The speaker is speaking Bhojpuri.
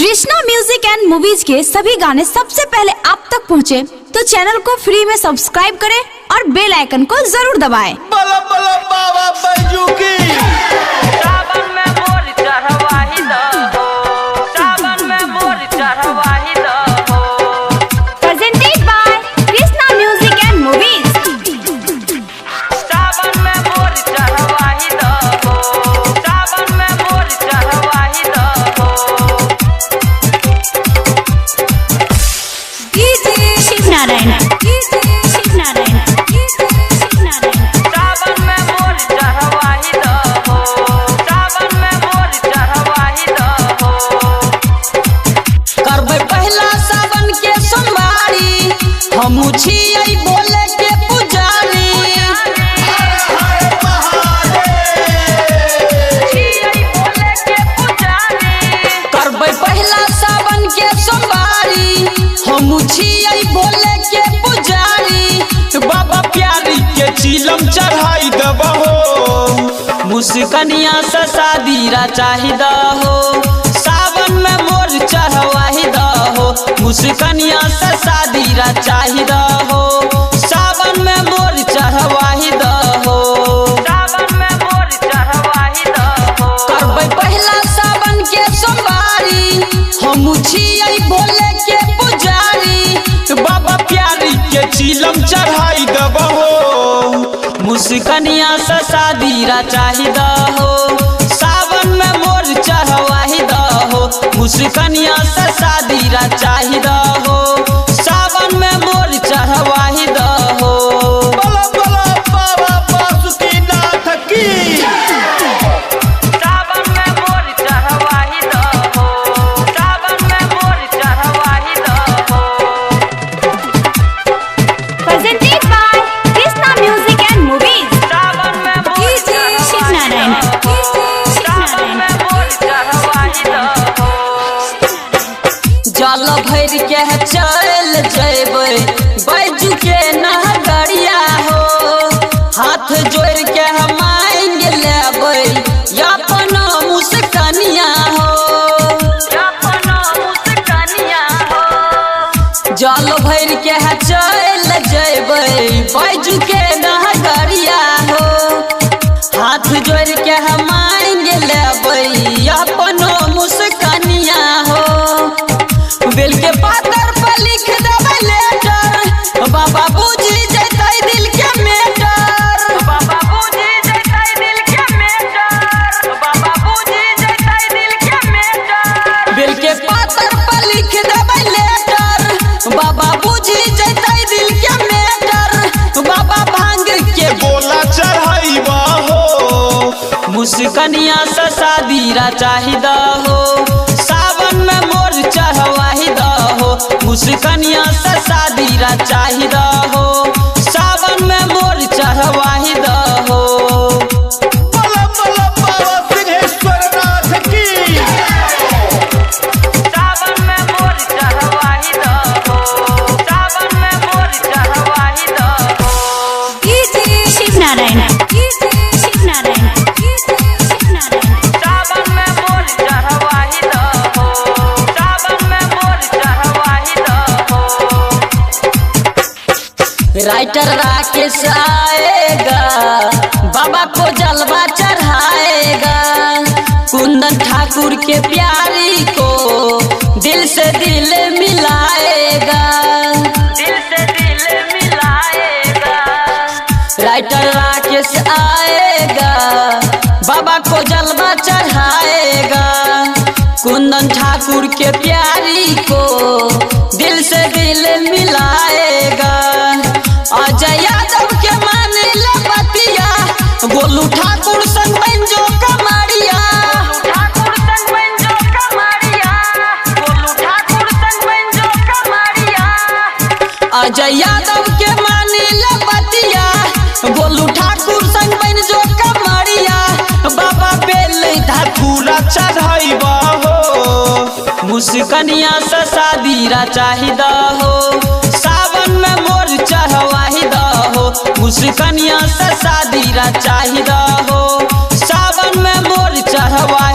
कृष्णा म्यूजिक एंड मूवीज के सभी गाने सबसे पहले आप तक पहुंचे तो चैनल को फ्री में सब्सक्राइब करें और बेल आइकन को जरूर दबाएं। बला बला बाबा बैजू की सावन में मोर चढ़वाही दहो, सावन में मोर चढ़वाही दहो। Presented by Krishna music and movies. सावन में मोर चढ़वाही दहो, सावन में मोर चढ़वाही दहो। शिव नारायण सावन में मोर चढ़वाही दहो, सावन में मोर चढ़वाही दहो। करबै पहला सावन के सोमवारी, हमू छियै बोले के पुजारी। छियै बोले के पुजारी। करबै पहला सावन के सोमवारी, हमू छियै बोले के पुजारी। बाबा प्यारी के चिलम चढ़ाई दबहो, मुस्कनिया से शादी रचाही दहो, सावन में मोर चढ़वाही दहो। मुस्कनिया से शादी रचाही दहो, सावन में मोर चढ़वाही दहो। सावन में मोर चढ़वाही दहो। करबै पहला सावन के सोमवारी, हमू छियै भोले के पुजारी। बाबा प्यारी के चिलम चढ़ाई दबहो, मुस्कनिया से शादी रचाही दहो, सावन में मोर चढ़वाही दहो। मुस्कनिया से शादी रचाही दहो, सावन में मोर चढ़वाही दहो। बला बला बाबा बासुकीनाथ की सावन में मोर चढ़वाही दहो, सावन में मोर चढ़वाही दहो। Presented by Krishna music and movies. सावन में मोर चढ़वाही दहो, सावन में मोर चढ़वाही दहो। जल भर के चल जेबै बैजू के नगरिया हो, हाथ जोड़ के मांग लेबै अपन मुस्कनिया हो। अपना मुस्कनिया हो। जल भर के चल जेबै बैजू के नगरिया हो, हाथ जोड़ के मांग लेबै अपन मुस्कनिया हो। बेल के पातर पर लिख देबै लेटर, बाबा बुझी जैतै दिल के मेटर। बाबा बुझी जैतै दिल के मेटर, बाबा बुझी जैतै दिल के मेटर। बेल के पातर पर लिख देबै लेटर, बाबा बुझी जैतै दिल के मेटर। बाबा भांग के बोला चढ़ाई बहो, मुस्कनिया से शादी रचाही दहो, सावन में मोर चढ़वाही दहो। मुस्कनिया से शादी रचाही दहो, सावन में मोर चढ़वाही दहो। बला बला बाबा सिंहेश्वरनाथ की सावन में मोर चढ़वाही दहो, सावन में मोर चढ़वाही दहो। शिव नारायण सावन में मोर चढ़वाही दहो, सावन में मोर चढ़वाही दहो। राइटर राकेश आएगा, बाबा को जलवा चढ़ाएगा। कुंदन ठाकुर के प्यारी को दिल से दिल मिलाएगा। दिल से दिल मिलाएगा। राइटर राकेश आएगा, बाबा को जलवा चढ़ाएगा। कुंदन ठाकुर के प्यारी को दिल से दिल मिलाएगा। अजय यादव के मान ले बतिया, गोलू ठाकुर संग बंजो कमारिया। ठाकुर संग बंजो कमारिया, गोलू ठाकुर संग बंजो कमारिया। अजय यादव के मान ले बतिया, गोलू ठाकुर संग बंजो कमारिया। बाबा बेल पूरा चढ़ाई बहो, मुस्कनिया से शादी रचाही दहो, सावन में मोर चढ़वाही दहो। मुस्कनिया से शादी रचाही दहो, सावन में मोर चढ़वाही